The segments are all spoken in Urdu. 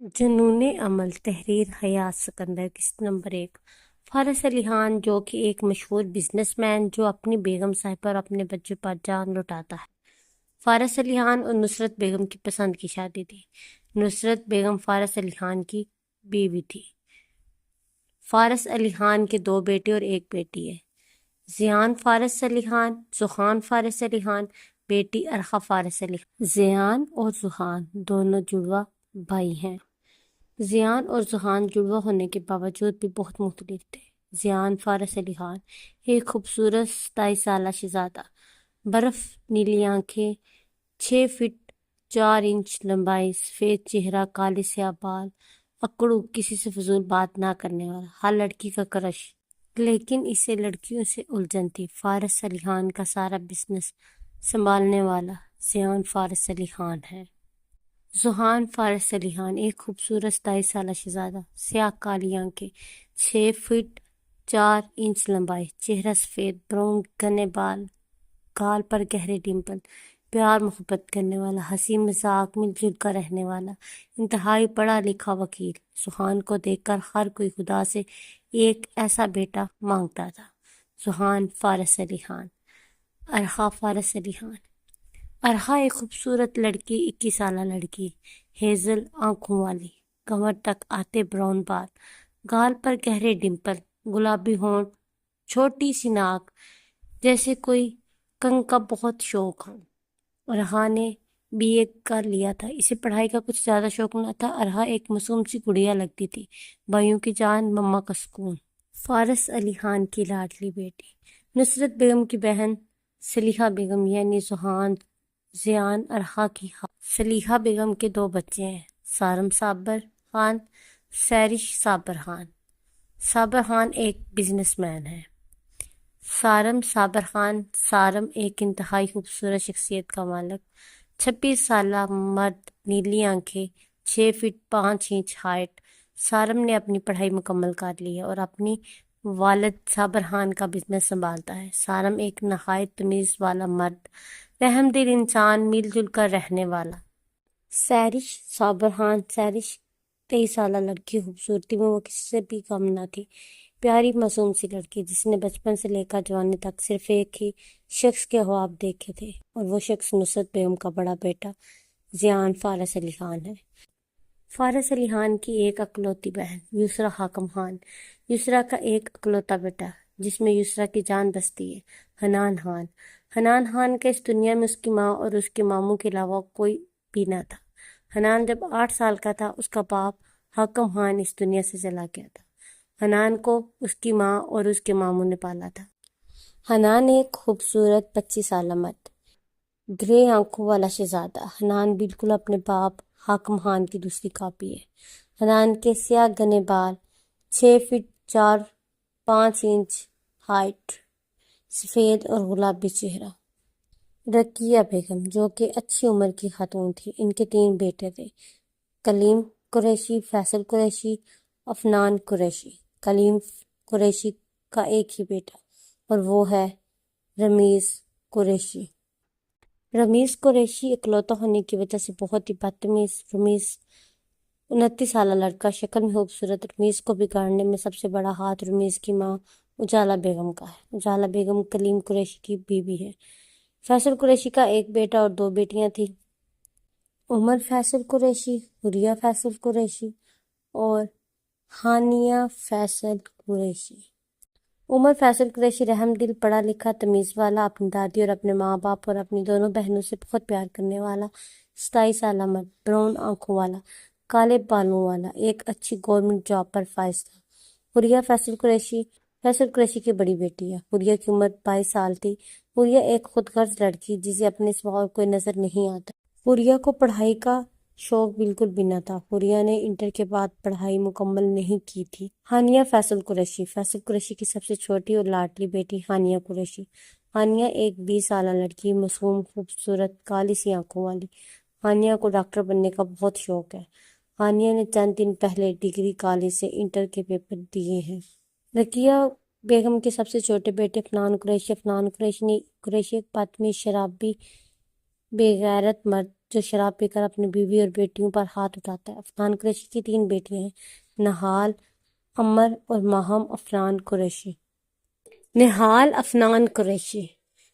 جنون عمل تحریر حیات سکندر قسط نمبر 1 فارس علی خان جو کہ ایک مشہور بزنس مین جو اپنی بیگم صاحبہ اور اپنے بچوں پر جان لٹاتا ہے۔ فارس علی خان اور نصرت بیگم کی پسند کی شادی تھی۔ نصرت بیگم فارس علی خان کی بیوی تھی۔ فارس علی خان کے 2 بیٹے اور 1 بیٹی ہے۔ زیان فارس علی خان، زحان فارس علی خان، بیٹی ارحا فارس علی خان۔ زیان اور زحان دونوں جڑواں بھائی ہیں۔ زیان اور زحان جڑواں ہونے کے باوجود بھی بہت مختلف تھے۔ زیان فارس علی خان ایک خوبصورت 27 سالہ شہزادہ، برف نیلی آنکھیں، 6 فٹ 4 انچ لمبائی، سفید چہرہ، کالے سیاہ بال، اکڑو، کسی سے فضول بات نہ کرنے والا، ہر لڑکی کا کرش، لیکن اسے لڑکیوں سے الجھن تھی۔ فارس علی خان کا سارا بزنس سنبھالنے والا زیان فارس علی خان ہے۔ زحان فارس علی خان ایک خوبصورت 27 سالہ شہزادہ، سیاہ کالی آنکھیں، 6 فٹ 4 انچ لمبائی، چہرہ سفید، براؤن گھنے بال، گال پر گہرے ڈمپل، پیار محبت کرنے والا، ہنسی مذاق مل جل کر رہنے والا، انتہائی پڑھا لکھا وکیل۔ زحان کو دیکھ کر ہر کوئی خدا سے ایک ایسا بیٹا مانگتا تھا۔ زحان فارس علی خان۔ ارحا فارس علی خان۔ ارحا ایک خوبصورت لڑکی، 21 سالہ لڑکی، ہیزل آنکھوں والی، کمر تک آتے براؤن بال، گال پر گہرے ڈمپل، گلابی ہونٹ، چھوٹی سی ناک، جیسے کوئی کنگ کا بہت شوق ہو۔ ارحا نے BA کر لیا تھا، اسے پڑھائی کا کچھ زیادہ شوق نہ تھا۔ ارحا ایک معصوم سی گڑیا لگتی تھی، بھائیوں کی جان، مما کا سکون۔ فارس علی خان کی لاڈلی بیٹی نصرت بیگم کی بہن سلیحہ بیگم یعنی زحان زیان ارحا کی سلیحہ بیگم کے 2 بچے ہیں، سارم صابر خان، سیرش صابر خان۔ صابر خان ایک بزنس مین ہے۔ سارم صابر خان۔ سارم ایک انتہائی خوبصورت شخصیت کا مالک، 26 سالہ مرد، نیلی آنکھیں، 6 فٹ 5 انچ ہائٹ۔ سارم نے اپنی پڑھائی مکمل کر لی ہے اور اپنی والد صابر خان کا بزنس سنبھالتا ہے۔ سارم ایک نہایت تمیز والا مرد، رحم دل انسان، مل جل کر رہنے والا۔ سیرش صابر خان۔ سیرش 23 سالہ لڑکی، خوبصورتی میں وہ کسی سے بھی کم نہ تھی، پیاری معصوم سی لڑکی جس نے بچپن سے لے کر جوانی تک صرف ایک ہی شخص کے خواب دیکھے تھے اور وہ شخص نصرت بیگم کا بڑا بیٹا زیان فارس علی خان ہے۔ فارس علی خان کی ایک اکلوتی بہن یسریٰ حاکم خان۔ یسریٰ کا ایک اکلوتا بیٹا جس میں یسریٰ کی جان بستی ہے، حنان خان۔ حنان خان کا اس دنیا میں اس کی ماں اور اس کے ماموں کے علاوہ کوئی بھی نہ تھا۔ حنان جب 8 سال کا تھا اس کا باپ حاکم خان اس دنیا سے چلا گیا تھا۔ حنان کو اس کی ماں اور اس کے ماموں نے پالا تھا۔ حنان ایک خوبصورت 25 سالہ مرد، گرے آنکھوں والا شہزادہ۔ حنان بالکل اپنے باپ حاکم خان کی دوسری کاپی ہے۔ حنان کے سیاہ گھنے بال، 6 فٹ 4 5 انچ ہائٹ، سفید اور گلابی چہرہ۔ رقیہ بیگم جو کہ اچھی عمر کی خاتون تھی، ان کے 3 بیٹے تھے، کلیم قریشی، فیصل قریشی، عفنان قریشی۔ کلیم قریشی کا ایک ہی بیٹا اور وہ ہے رمیز قریشی۔ رمیز قریشی اکلوتا ہونے کی وجہ سے بہت ہی بدتمیز۔ رمیز 29 سالہ لڑکا، شکل میں خوبصورت۔ رمیز کو بگاڑنے میں سب سے بڑا ہاتھ رمیز کی ماں اجالا بیگم کا ہے۔ اجالا بیگم کلیم قریشی کی بیوی ہے۔ فیصل قریشی کا ایک بیٹا اور 2 بیٹیاں تھیں، عمر فیصل قریشی، حوریہ فیصل قریشی اور ہانیہ فیصل قریشی۔ عمر فیصل قریشی رحم دل، پڑھا لکھا، تمیز والا، اپنی دادی اور اپنے ماں باپ اور اپنی دونوں بہنوں سے بہت پیار کرنے والا 27 سالہ مرد، براؤن آنکھوں والا، کالے بالوں والا، ایک اچھی گورنمنٹ جاب پر فائز تھا۔ حوریہ فیصل قریشی فیصل قریشی کی بڑی بیٹی ہے۔ حوریہ کی عمر 22 سال تھی۔ حوریہ ایک خود غرض لڑکی جسے اپنے سوا اور کوئی نظر نہیں آتا۔ حوریہ کو پڑھائی کا شوق بالکل بھی نہ تھا۔ حوریہ نے انٹر کے بعد پڑھائی مکمل نہیں کی تھی۔ ہانیہ فیصل قریشی فیصل قریشی کی سب سے چھوٹی اور لاڈلی بیٹی ہانیہ قریشی۔ ہانیہ ایک 20 سالہ لڑکی، معصوم، خوبصورت، کالی سی آنکھوں والی۔ ہانیہ کو ڈاکٹر بننے کا بہت شوق ہے۔ ہانیہ نے چند دن پہلے ڈگری کالج سے انٹر کے پیپر دیے ہیں۔ رقیہ بیگم کے سب سے چھوٹے بیٹے عفنان قریشی۔ عفنان قریشی ایک بدتمیز شرابی بے غیرت مرد جو شراب پی کر اپنی بیوی اور بیٹیوں پر ہاتھ اٹھاتا ہے۔ افنان قریشی کی 3 بیٹیاں ہیں، نہال، عمر اور ماہم افنان قریشی۔ نہال افنان قریشی۔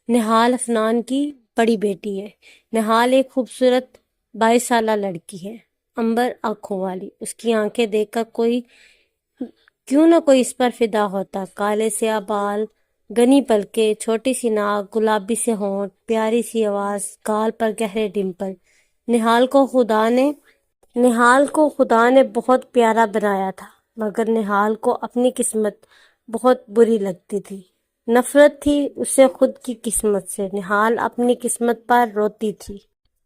نہال افنان کی بڑی بیٹی ہے۔ نہال ایک خوبصورت 22 سالہ لڑکی ہے، امبر آنکھوں والی۔ اس کی آنکھیں دیکھ کر کیوں نہ کوئی اس پر فدا ہوتا۔ کالے سیاہ بال، گھنی پلکیں، چھوٹی سی ناک، گلابی سے ہونٹ، پیاری سی آواز، گال پر گہرے ڈمپل۔ نہال کو خدا نے بہت پیارا بنایا تھا، مگر نہال کو اپنی قسمت بہت بری لگتی تھی۔ نفرت تھی اسے خود کی قسمت سے۔ نہال اپنی قسمت پر روتی تھی۔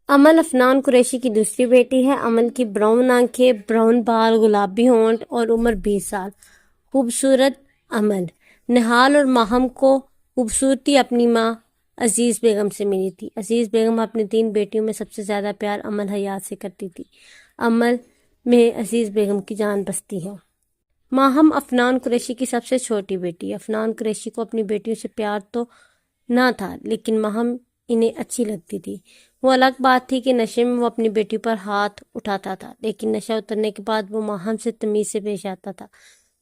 امل افنان قریشی کی دوسری بیٹی ہے۔ امل کی براؤن آنکھیں، براؤن بال، گلابی ہونٹ اور عمر 20 سال۔ خوبصورت امل۔ نہال اور ماہم کو خوبصورتی اپنی ماں عزیز بیگم سے ملی تھی۔ عزیز بیگم اپنی 3 بیٹیوں میں سب سے زیادہ پیار امل حیات سے کرتی تھی۔ امل میں عزیز بیگم کی جان بستی ہے۔ ماہم افنان قریشی کی سب سے چھوٹی بیٹی ہے۔ افنان قریشی کو اپنی بیٹیوں سے پیار تو نہ تھا، لیکن ماہم انہیں اچھی لگتی تھی۔ وہ الگ بات تھی کہ نشے میں وہ اپنی بیٹی پر ہاتھ اٹھاتا تھا، لیکن نشہ اترنے کے بعد وہ ماہم سے تمیز سے پیش آتا تھا۔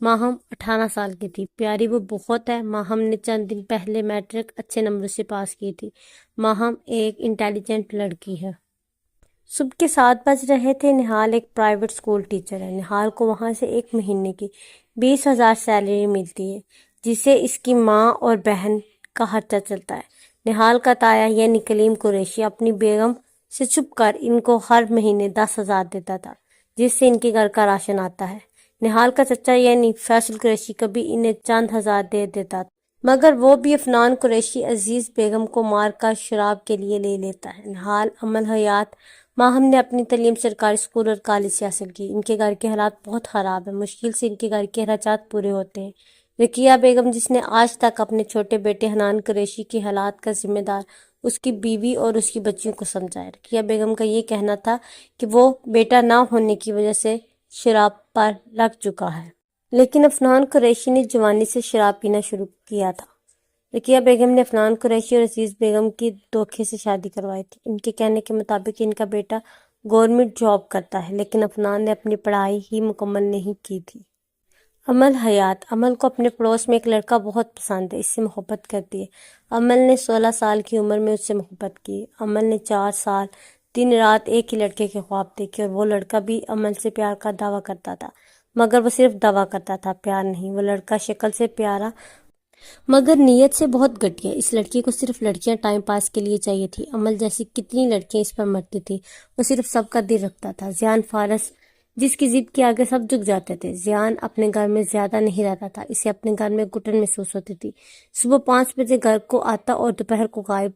ماہم 18 سال کی تھی۔ پیاری وہ بہت ہے۔ ماہم نے چند دن پہلے میٹرک اچھے نمبر سے پاس کی تھی۔ ماہم ایک انٹیلیجنٹ لڑکی ہے۔ صبح کے 7 بج رہے تھے۔ نہال ایک پرائیویٹ اسکول ٹیچر ہے۔ نہال کو وہاں سے ایک مہینے کی 20,000 سیلری ملتی ہے، جس سے اس کی ماں اور بہن کا خرچہ چلتا ہے۔ نہال کا تایا یعنی کلیم قریشی اپنی بیگم سے چھپ کر ان کو ہر مہینے 10,000 دیتا تھا، جس سے ان کے گھر کا راشن آتا ہے۔ نہال کا چچا یعنی فیصل قریشی کبھی انہیں چند ہزار دے دیتا تھا، مگر وہ بھی افنان قریشی عزیز بیگم کو مار کر شراب کے لیے لے لیتا ہے۔ نہال، امل حیات، ماہم نے اپنی تعلیم سرکاری اسکول اور کالج سے حاصل کی۔ ان کے گھر کے حالات بہت خراب ہیں۔ مشکل سے ان کے گھر کے اخراجات پورے ہوتے ہیں۔ رقیہ بیگم، جس نے آج تک اپنے چھوٹے بیٹے حنان قریشی کے حالات کا ذمہ دار اس کی بیوی اور اس کی بچیوں کو سمجھا ہے۔ رقیہ بیگم کا یہ کہنا تھا کہ وہ بیٹا نہ ہونے کی وجہ سے شراب پر لگ چکا ہے، لیکن افنان قریشی نے جوانی سے شراب پینا شروع کیا تھا۔ رقیہ بیگم نے افنان قریشی اور عزیز بیگم کی دھوکے سے شادی کروائی تھی۔ ان کے کہنے کے مطابق ان کا بیٹا گورنمنٹ جاب کرتا ہے، لیکن افنان نے اپنی پڑھائی ہی مکمل نہیں کی تھی۔ امل حیات، امل کو اپنے پڑوس میں ایک لڑکا بہت پسند ہے، اس سے محبت کرتی ہے۔ امل نے 16 سال کی عمر میں اس سے محبت کی۔ امل نے 4 سال دن رات ایک ہی لڑکے کے خواب دیکھے، اور وہ لڑکا بھی امل سے پیار کا دعویٰ کرتا تھا، مگر وہ صرف دعویٰ کرتا تھا، پیار نہیں۔ وہ لڑکا شکل سے پیارا مگر نیت سے بہت گھٹیا۔ اس لڑکی کو صرف لڑکیاں ٹائم پاس کے لیے چاہیے تھی۔ امل جیسی کتنی لڑکیاں اس پر مرتی تھی۔ وہ صرف سب کا دل رکھتا تھا۔ زیان فارس، جس کی ضد کے آگے سب جھک جاتے تھے۔ زیان اپنے گھر میں زیادہ نہیں رہتا تھا، اسے اپنے گھر میں گھٹن محسوس ہوتی تھی۔ صبح 5 بجے گھر کو آتا اور دوپہر کو غائب۔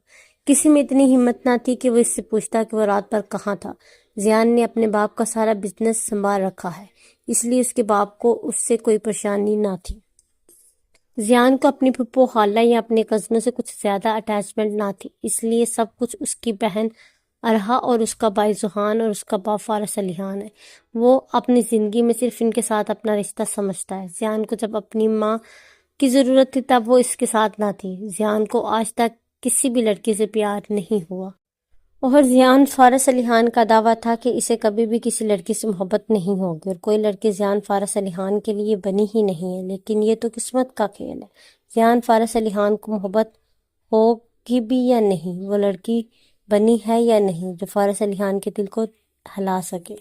کسی میں اتنی ہمت نہ تھی کہ وہ اس سے پوچھتا کہ وہ رات بھر کہاں تھا۔ زیان نے اپنے باپ کا سارا بزنس سنبھال رکھا ہے، اس لیے اس کے باپ کو اس سے کوئی پریشانی نہ تھی۔ زیان کو اپنی پھپھو، خالہ یا اپنے کزنوں سے کچھ زیادہ اٹیچمنٹ نہ تھی، اس لیے سب کچھ اس کی بہن ارحا اور اس کا بھائی زحان اور اس کا باپ فارس علی خان ہے۔ وہ اپنی زندگی میں صرف ان کے ساتھ اپنا رشتہ سمجھتا ہے۔ زیان کو جب اپنی ماں کی ضرورت تھی تب وہ اس کے ساتھ نہ تھی۔ زیان کو آج تک کسی بھی لڑکی سے پیار نہیں ہوا، اور زیان فارس علی خان کا دعویٰ تھا کہ اسے کبھی بھی کسی لڑکی سے محبت نہیں ہوگی، اور کوئی لڑکی زیان فارس علی خان کے لیے بنی ہی نہیں ہے۔ لیکن یہ تو قسمت کا کھیل ہے، زیان فارس علی خان کو محبت ہوگی بھی یا نہیں، وہ لڑکی بنی ہے یا نہیں جو فارس علی خان کے دل کو ہلا سکے۔